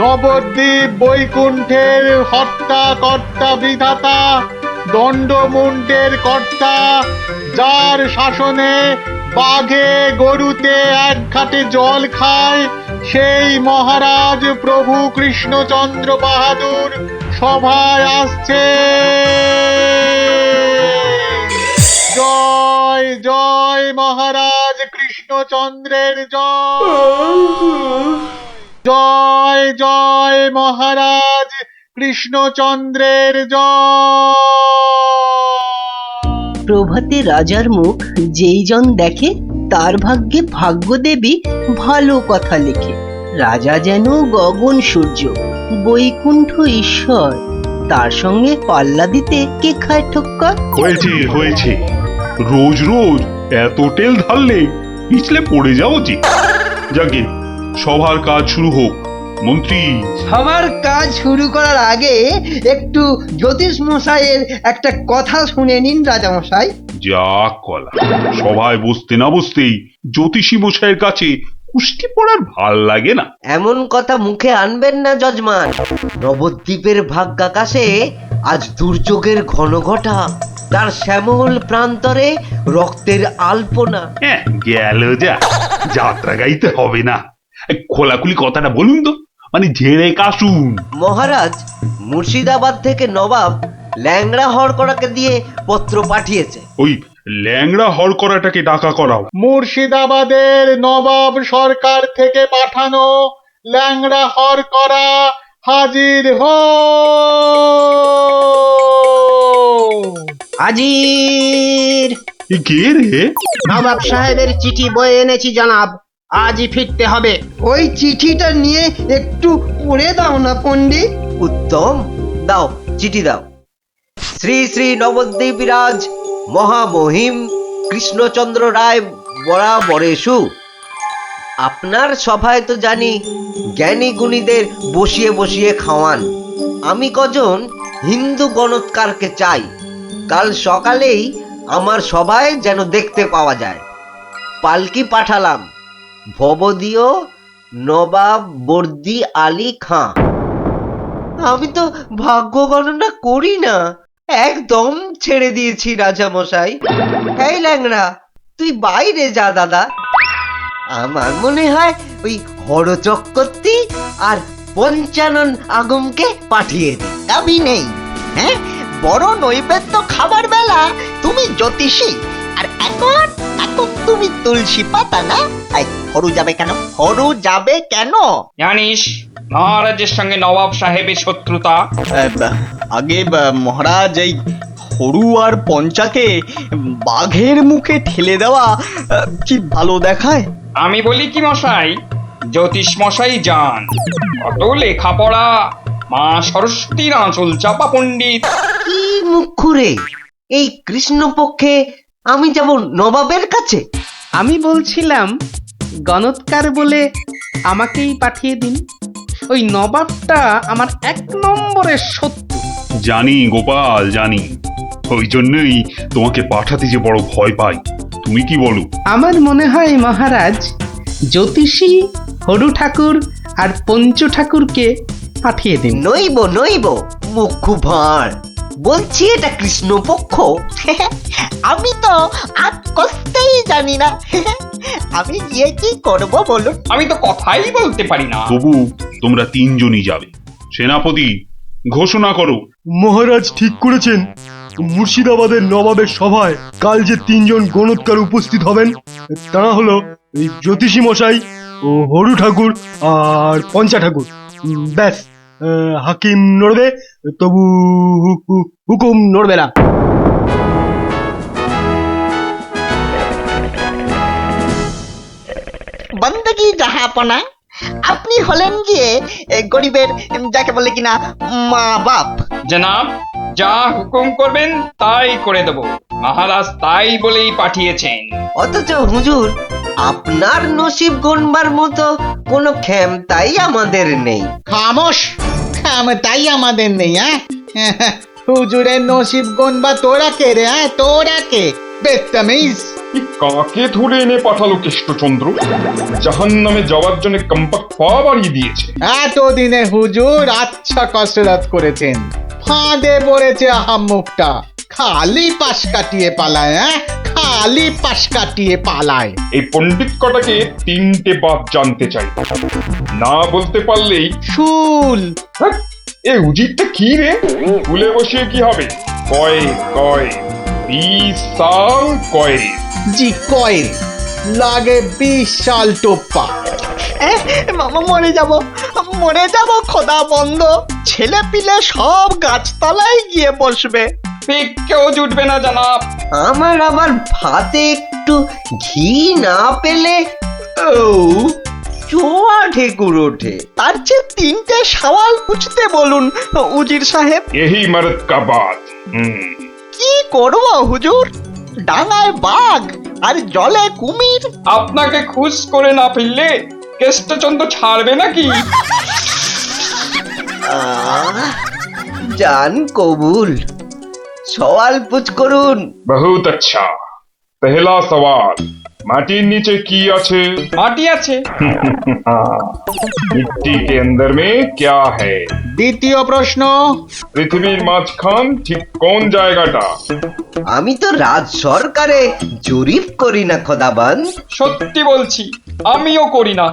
নবদ্বীপ বৈকুণ্ঠের হর্তা কর্তা বিধাতা, দণ্ডমুণ্ডের কর্তা, যার শাসনে বাঘে গরুতে এক ঘাটে জল খায়, সেই মহারাজ প্রভু কৃষ্ণচন্দ্র বাহাদুর সভায় আসছে। জয় জয় মহারাজ কৃষ্ণচন্দ্রের জয়। জয় জয় মহারাজ কৃষ্ণচন্দ্রের জয়। প্রভাতে রাজার মুখ যেই জন দেখে, তার ভাগ্যে ভাগ্যদেবী ভালো কথা লেখে। রাজা যেন গগন সূর্য, বৈকুণ্ঠ ঈশ্বর, তার সঙ্গে পাল্লা দিতে কে খায় ঠক্কর? হয়েছে হয়েছে, রোজ রোজ এত তেল ঢাললে পিছলে পড়ে যাও যে। যাকে সবার কাজ শুরু হোক। মন্ত্রী, সবার কাজ শুরু করার আগে একটু জ্যোতিষ মশাইয়ের একটা কথা শুনে নিন রাজা মশাই। যা কলা, সভায় বসতে না বসতেই জ্যোতিষী মশাইয়ের কাছে কুস্তি পড়ার ভাল লাগে না। এমন কথা মুখে আনবেন না যজমান। নবদ্বীপের ভাগ্যাকাশে আজ দুর্যোগের ঘনঘটা, তার শ্যামল প্রান্তরে রক্তের আলপনা। হ্যাঁ, গেল যা, যাত্রা গাইতে হবে না। খোলাখুলি কথাটা বলুন তো, মানে ঝেড়ে কাশুন। মহারাজ মুর্শিদাবাদ থেকে নবাব ল্যাংড়া হরকড়াকে দিয়ে পত্র পাঠিয়েছে। ওই ল্যাংড়া হরকড়াটাকে ডাকা করাও। মুর্শিদাবাদের নবাব সরকার থেকে পাঠানো ল্যাংড়া হরকড়া হাজির হো। হাজির। এ কে রে? নবাব সাহেবের চিঠি বয়ে এনেছি জনাব, আজই ফিরতে হবে। ওই চিঠিটা নিয়ে একটু পড়ে দাও না পণ্ডিত। উত্তম, দাও চিঠি দাও। শ্রী শ্রী নবদ্বীপ রাজ মহামহিম কৃষ্ণচন্দ্র রায় বরাবরেশু। আপনার সভায় তো জানি জ্ঞানী গুণীদের বসিয়ে বসিয়ে খাওয়ান। আমি কজন হিন্দু গণৎকারকে চাই, কাল সকালেই আমার সভায় যেন দেখতে পাওয়া যায়। পালকি পাঠালাম, ভবদীয় নবাব বর্দি আলী খাঁ। আমি তো ভাগ্য গণনা করি না, একদম ছেড়ে দিয়েছি রাজা মশাই। এই ল্যাংড়া, তুই বাইরে যা দাদা। আমার মনে হয় ওই হরচক্রবর্তী আর পঞ্চানন আগমকে পাঠিয়ে দে। দাবি নেই। হ্যাঁ, বড় নৈবেদ্য খাবার বেলা তুমি জ্যোতিষী, আর এখন এখন তুমি তুলসী পাতা না? হরু যাবে কেন? হরু যাবে কেন? জানিস মহারাজের সঙ্গে নবাব সাহেবের শত্রুতা। আগে মহারাজ, এই হরু আর পঞ্চাকে বাঘের মুখে ঠেলে দেওয়া কি ভালো দেখায়? আমি বলি কি মশাই, জ্যোতিষ মশাই যান, কত লেখাপড়া, মা সরস্বতীর আঁচল চাপা পণ্ডিত। কি মুখ খুঁড়ে এই কৃষ্ণপক্ষে আমি যাব নবাবের কাছে? আমি বলছিলাম গণৎকার বলে আমাকেই পাঠিয়ে দিন। ওই নবাবটা আমার এক নম্বরের শত্রু। জানি গোপাল, জানি, ওই জন্যই তোমাকে পাঠাতে যে বড় ভয় পাই। তুমি কি বলো? আমার মনে হয় মহারাজ, জ্যোতিষী হরু ঠাকুর আর পঞ্চু ঠাকুরকে পাঠিয়ে দিন। নইব নইব, মুখ ভাঁড়, বলছি এটা কৃষ্ণপক্ষ। আমি তো আজ কষতেই জানি না। আমি গিয়ে কি করব বলুন? আমি তো কথাই বলতে পারি না। তবু তোমরা তিনজনই যাবে। সেনাপতি, ঘোষণা করো। মহারাজ ঠিক করেছেন। মুর্শিদাবাদের নবাবের সভায় কাল যে তিনজন গণৎকার উপস্থিত হবেন, তারা হলো এই জ্যোতিষী মশাই ও হরু ঠাকুর আর পঞ্চা ঠাকুর। ব্যাস, হাকিম নড়বে, তবু হুকুম নড়বে না। বন্দগি জাহাপনা, আপনি হলেন গিয়ে গরিবের, যাকে বলে কিনা মা বাপ। জনাব, যা হুকুম করবেন তাই করে দেব। মহারাজ তাই বলেই পাঠিয়েছেন। অথচ হুজুর, আপনার নসিব গণবার মতো কোনো ক্ষমতাই আমাদের নেই। খামোশ, তাই আমাদের নেই। হুজুরের নসিব গুনবা তোরা কে রে? তোরা কে? বেত্তামিজ। কাকে ধরে এনে পাঠালো কেষ্টচন্দ্র? জাহান নামে যাওয়ার জন্য কম্পাক পা বাড়িয়ে দিয়েছে। এতদিনে হুজুর আচ্ছা কসরত করেছেন, ফাঁদে পড়েছে আহাম্মুকটা। খালি পাশ কাটিয়ে পালায়, খালি পাশ কাটিয়ে পালায়। এই পণ্ডিত কটাকে তিনটে বাপ জানতে চাই, না বলতে পারলেই শুল। হ্যাঁ, এ উজিরটা কি রে? ভুলে বসিয়ে কি হবে? কয় কয় 20 সাল কয়। জি কয়েল লাগে 20 সাল টোপ্পা। মরে যাব খোদা বন্ধ। ছেলে পিলে সব গাছতলায় গিয়ে বসবে। ঠিক কেউ জুটবে না জানাব। আমার আবার ভাতে একটু ঘি না পেলে চোয়া ঢেকুর ওঠে। তার চেয়ে তিনটে সওয়াল পুছতে বলুন উজির সাহেব। यही मर्द का बात। কি করব হুজুর? ডাঙায় বাঘ আর জলে কুমির। আপনাকে খুশ করে না ফেললে কেষ্টচন্দ্র ছাড়বে নাকি? জান কবুল, সওয়াল পুছ করুন। बहुत अच्छा। पहला सवाल, মাটির নিচে কি আছে? মাটি আছে। मिट्टी के अंदर में क्या है? দ্বিতীয় প্রশ্ন, পৃথিবীর মাঝখান ঠিক কোন জায়গাটা? আমি তো রাজ সরকারে জরিপ করি না খোদাবান। সত্যি বলছি, আমিও করি না।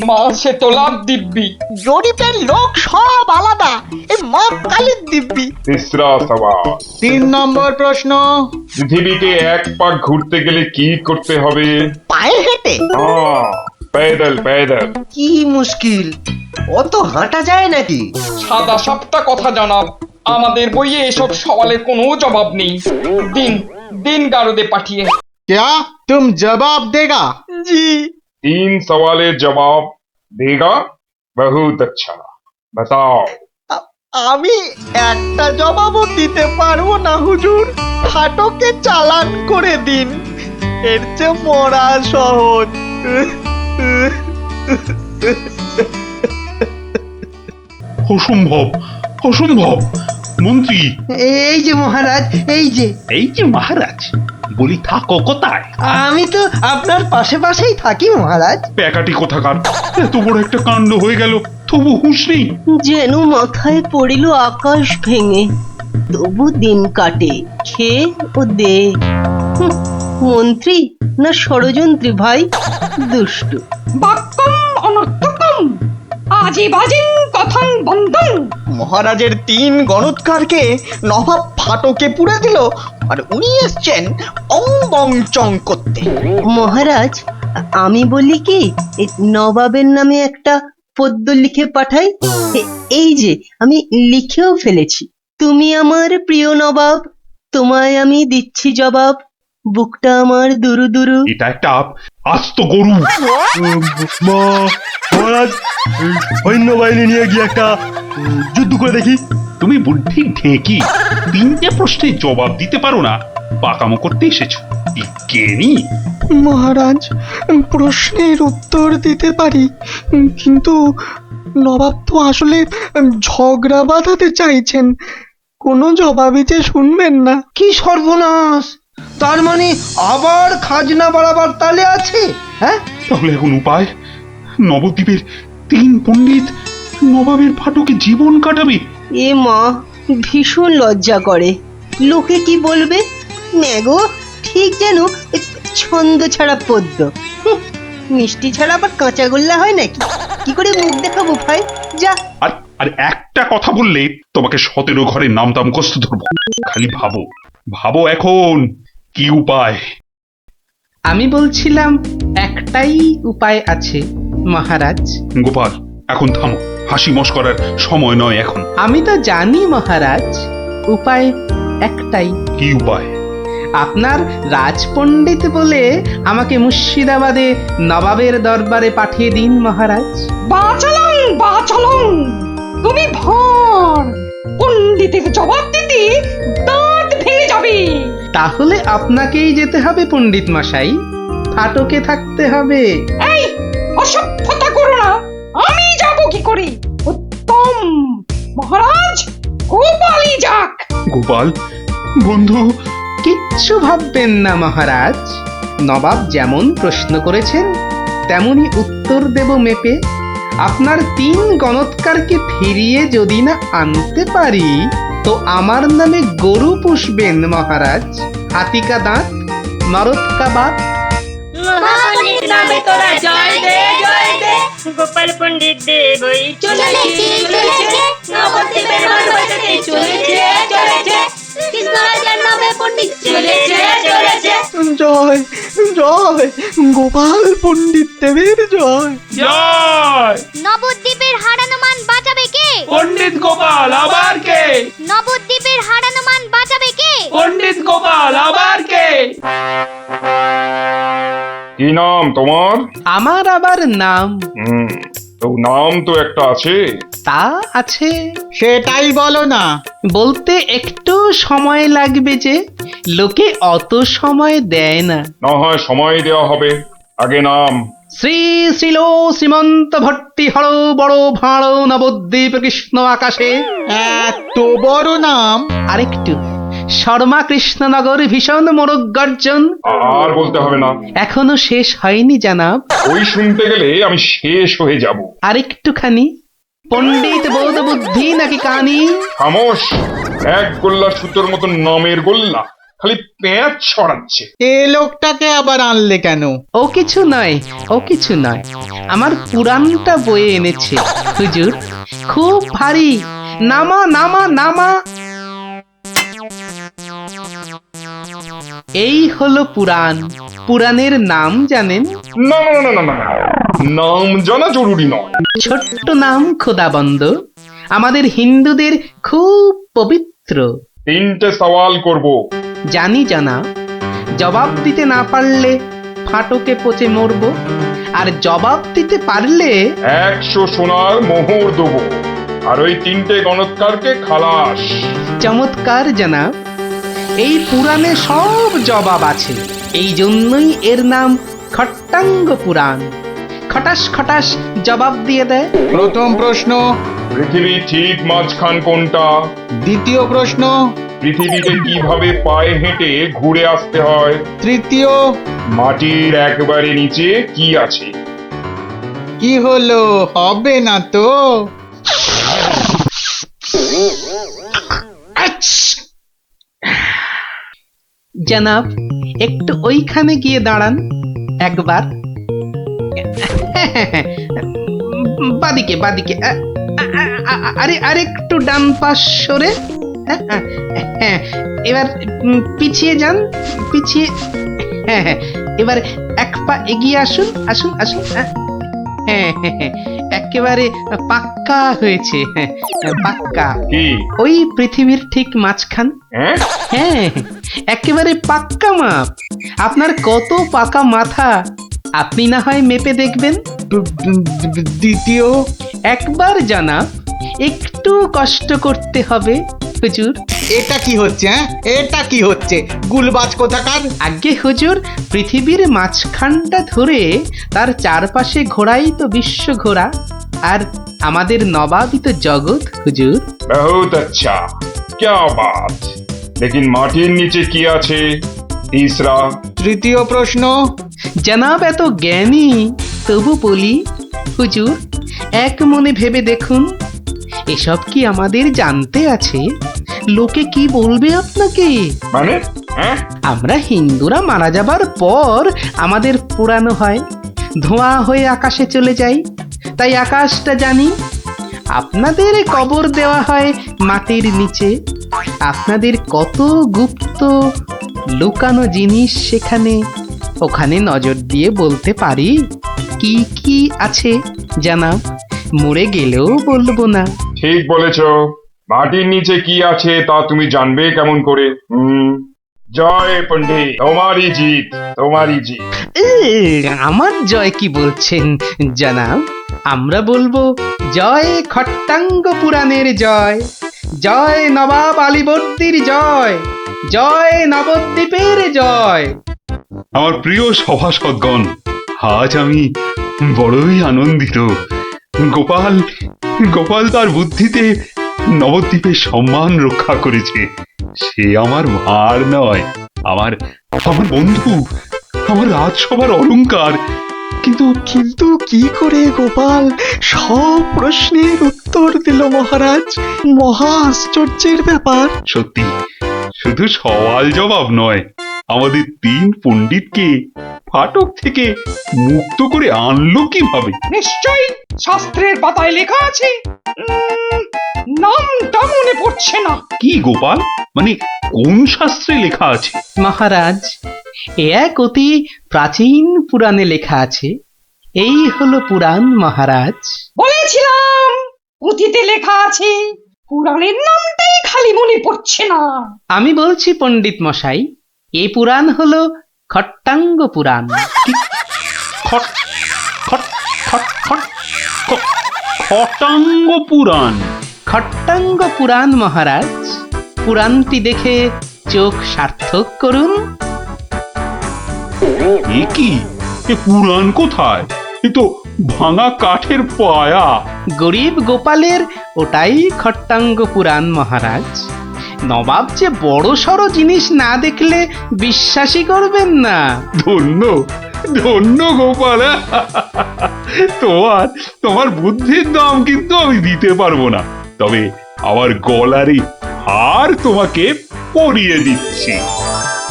মাসে তোলার দিব্যি। জরিপের লোক সব আলাদা। এই মা কালীর দিব্যি। तीसरा सवाल, 3 নম্বর প্রশ্ন, পৃথিবীকে এক পাক ঘুরতে গেলে কি করতে হবে? পায়ে হেঁটে। হ্যাঁ, पैदल पैदल। কি মুশকিল, অত হাঁটা যায় নাকি? সাদা সাপটা কথা জানাব, আমাদের বইয়ে এসব সওয়ালের কোনো জবাব নেই। দিন দিন গারদে পাঠিয়ে। क्या तुम जवाब देगा? জি। 3 सवालेर जवाब देगा? बहुत अच्छा। बताओ। আমি একটা জবাবও দিতে পারবো না হুজুর। ফাটকে চালান করে দিন, এর চেয়ে মরা সহজ। অসম্ভব, অসম্ভব। মন্ত্রী, এই যে মহারাজ, এই যে মহারাজ, বলি থাকো কোথায়? আমি তো আপনার পাশে পাশেই থাকি মহারাজ। প্যাকাটি কোথাকার, এত বড় একটা কাণ্ড হয়ে গেল, তবু হুঁশ নেই। যেন মাথায় পড়িল আকাশ ভেঙে, তবু দিন কাটে খেয়ে ও দে। হুঁ, মন্ত্রী না ষড়যন্ত্রী ভাই, দুষ্টু। বাক্যম অনর্থকম আজীবাজিন কথন বন্ধন। মহারাজের 3 গণৎকারকে নবাব ফাটকে পুড়ে দিল, আর উনি এসছেন অং বং চং করতে। মহারাজ, আমি বলি কি, এই নবাবের নামে একটা পদ্য লিখে পাঠাই। এই যে আমি লিখেও ফেলেছি। তুমি আমার প্রিয় নবাব, তোমায় আমি দিচ্ছি জবাব, বুকটা আমার দুরু দুরু। এটা একটা আস্ত গরু। মহারাজ, সৈন্যবাহিনী নিয়ে গিয়ে একটা যুদ্ধ করে দেখি। তুমি বুদ্ধি ঢেকি, 3টে প্রশ্নের জবাব দিতে পারো না, পাকামো করতে এসেছো বিজ্ঞানী। মহারাজ, প্রশ্নের উত্তর দিতে পারি, কিন্তু নবাব তো আসলে ঝগড়া বাঁধাতে চাইছেন। কোনো জবাবই যে শুনবেন না। কি সর্বনাশ! তার মানে আবার খাজনা বাড়াবার তালে আছে? হ্যাঁ, তাহলে এখন উপায়? নবদ্বীপের 3 পণ্ডিত নবাবের ফাটকে জীবন কাটাবে। এ মা, ভীষণ লজ্জা করে। লোকে কি বলবে? ম্যাগো, ঠিক যেন ছন্দ ছাড়া পদ্য। হুঁ, মিষ্টি ছাড়া আবার কাঁচাগোল্লা হয় নাকি? কি করে মুখ দেখাবো ভাই? যা। আর আর একটা কথা বললে তোমাকে 17 ঘরে নামতাম কষ্ট ধরবো। খালি ভাবো, ভাবো এখন কি উপায়। আমি বলছিলাম একটাই উপায় আছে মহারাজ। গোপাল, এখন থামো, হাসি মস্করার সময় নয় এখন। আমি তো জানি মহারাজ, উপায় একটাই। কি উপায়? আপনার রাজপণ্ডিত বলে আমাকে মুর্শিদাবাদে নবাবের দরবারে পাঠিয়ে দিন মহারাজ। বাঁচালং বাঁচালং, তুমি ভর পণ্ডিতের জবাব দিতে দাঁত ভেঙে যাবে। তাহলে আপনাকেই যেতে হবে পণ্ডিত মশাই, ফাটকে থাকতে হবে। এই অসভ্যতা করো না, আমি যাব কি করে? উত্তম মহারাজ, গোপালই যাক। গোপাল বন্ধু, কি কিচ্ছু ভাববেন না মহারাজ। নবাব যেমন প্রশ্ন করেছেন তেমনি উত্তর দেব মেপে। আপনার 3 গণৎকারকে ফিরিয়ে যদি না আনতে পারি তো আমার নামে গরু পুষবেন মহারাজ। হাতিকা দাঁত, নরৎকা বাত। মহাপণ্ডিত নামে তোরা জয় দে জয় দে। গোপাল পণ্ডিত দেব চলেছে চলেছে। নবদ্বীপের মানবতাতে চলেছে চলেছে। কৃষ্ণরাজার নামে পণ্ডিত চলেছে চলেছে। জয় জয় গোপাল পণ্ডিত দেবের জয়। জয় নবদ্বীপের হারানো মান বাঁচাবে কে? পণ্ডিত গোপাল আবার কে? নবদ্বীপের হারানো মান বাঁচাবে কে? পণ্ডিত গোপাল আবার কে? কি নাম তোমার? আমার আবার নাম? তো নাম তো একটা আছে। তা আছে। সেটাই বলো না। বলতে একটু সময় লাগবে যে, লোকে অত সময় দেয় না। না হয় সময় দেওয়া হবে, আগে নাম। শ্রী শ্রীল শ্রীমন্ত ভট্টি হর বড় ভাঁড় নবদ্বীপ কৃষ্ণ আকাশে। এত বড় নাম? আরেকটু, শর্মা কৃষ্ণনগর ভীষণ মোরগ গর্জন। আর বলতে হবে না। এখনো শেষ হয়নি জানাব। ওই শুনতে গেলে আমি শেষ হয়ে যাব। আরেকটুখানি, পণ্ডিত বোধ বুদ্ধি নাকি কানি? খামোশ, এক গোল্লা সুতোর মতো নামের গোল্লা, খালি প্যাঁচ ছড়াচ্ছে। এ লোকটাকে আবার আনলে কেন? ও কিছু নয়, ও কিছু নয়, আমার পুরাণটা বয়ে এনেছে হুজুর। খুব ভারী। নামা নামা নামা। এই হলো পুরাণ। পুরাণের নাম জানেন? না না না না না, নাম জানা জরুরি নয়। ছোট্ট নাম খোদাবন্দ, আমাদের হিন্দুদের খুব পবিত্র। 3টে সওয়াল করব। জানি জানা, জবাব দিতে না পারলে ফাটকে পচে মরব, আর জবাব দিতে পারলে 100 সোনার মোহর দেবো, আর ওই 3টে গণৎকারকে খালাস। চমৎকার জানাব। এই পুরাণে সব জবাব আছে, এই জন্যই এর নাম খট্টাঙ্গ পুরাণ। খটাস খটাস জবাব দিয়ে দেয়। প্রথম প্রশ্ন, পৃথিবী ঠিক মাঝখান কোনটা? দ্বিতীয় প্রশ্ন, পৃথিবীতে কিভাবে পায়ে হেঁটে ঘুরে আসতে হয়? তৃতীয়, মাটির একবারে নিচে কি আছে? কি হলো, হবে না তো? জানাব, একটু ওইখানে গিয়ে দাঁড়ান একবার। বাদিকে বাদিকে। আরে আরেকটু ডান পাশ সরে। এবার পিছিয়ে যান, পিছিয়ে। এবার এক পা এগিয়ে আসুন, আসুন আসুন। একেবারে পাক্কা হয়েছে, পাক্কা। কি? ওই পৃথিবীর ঠিক মাঝখান। হ্যাঁ, একেবারে পাক্কা মাপ। আপনার কত পাকা মাথা, আপনি না হয় মেপে দেখবেন। দ্বিতীয়, একবার জানা, একটু কষ্ট করতে হবে হুজুর। এটা কি হচ্ছে? এটা কি হচ্ছে? গুলবাজ কোথাকার। আগে হুজুর, পৃথিবীর মাঝখানটা ধরে তার চারপাশে ঘোরাই তো বিশ্ব ঘোরা, আর আমাদের নবাবই তো জগৎ হুজুর। বহুত আচ্ছা, क्या बात। लेकिन মাটির নিচে কি আছে? তিসরা। তৃতীয় প্রশ্ন। জানাব এত জ্ঞানী, তবু বলি হুজুর, এক মনে ভেবে দেখুন, এসব কি আমাদের জানতে আছে? লোকে কি বলবে আপনাকে? মানে আমরা হিন্দুরা মারা যাবার পর আমাদের পোড়ানো হয়, ধোঁয়া হয়ে আকাশে চলে যাই, তাই আকাশটা জানি। আপনাদের কবর দেওয়া হয় মাটির নিচে। আপনাদের কত গুপ্ত লুকানো জিনিস সেখানে, ওখানে নজর দিয়ে বলতে পারি কি কি আছে জানাব। মরে গেলেও বলবো না। ঠিক বলেছ। মাটির নিচে কি আছে তা তুমি জানবে কেমন করে? জয় পণ্ডিত, তোমারই জিত, তোমারই জিত। আমার জয় কি বলছেন জানাব? আমরা বলবো জয় খট্টাঙ্গ পুরাণের জয়, জয় নবাব আলীবর্দীর জয়, জয় নবদ্বীপের জয়। আমার প্রিয় সভাসদগণ, আজ আমি বড়ই আনন্দিত। গোপাল গোপাল তার বুদ্ধিতে নবদ্বীপের সম্মান রক্ষা করেছে, সে আমার ভার নয়, আমার আমার বন্ধু, আমার রাজসভার অলংকার। কিন্তু কিন্তু কি করে গোপাল সব প্রশ্নের উত্তর দিল মহারাজ? মহা আশ্চর্যের ব্যাপার। সত্যি শুধু সওয়াল জবাব নয়, আমাদের 3 পণ্ডিতকে ফাটক থেকে মুক্ত করে আনলো কিভাবে? নিশ্চয়ই শাস্ত্রের পাতায় লেখা আছে। নামটা মনে পড়ছে না। কি গোপাল, মানে কোন শাস্ত্রে লেখা আছে? মহারাজ, এ এক অতি প্রাচীন পুরাণে লেখা আছে। এই হলো পুরাণ মহারাজ। বলেছিলাম পুঁথিতে লেখা আছে, পুরাণের নামটাই খালি মনে পড়ছে না। আমি বলছি পণ্ডিত মশাই, এই পুরাণ হলো খট্টাঙ্গ পুরাণ। খট খট খট খট খ- খটাঙ্গ পুরাণ। খট্টাঙ্গ পুরাণ মহারাজ। পুরাণটি দেখে চোখ সার্থক করুন। এ কি, এ পুরাণ কোথায়? এ তো ভাঙা কাঠের পায়া। গরিব গোপালের ওটাই খট্টাঙ্গ পুরাণ মহারাজ। নবাব যে বড় সড় জিনিস না দেখলে বিশ্বাসই করবেন না। ধন্য ধন্য গোপাল। তোমার বুদ্ধির দাম কিন্তু আমি দিতে পারবো না, তবে আমার গলারই হার তোমাকে পরিয়ে দিচ্ছি।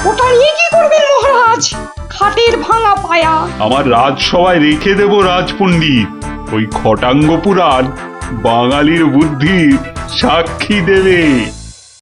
ওটা নিয়ে কি করবেন মহারাজ? খাটের ভাঙা পায়া। আমার রাজসভায় রেখে দেব রাজপণ্ডিত। ওই খটাঙ্গ পুরাণ বাঙালির বুদ্ধির সাক্ষী দেবে।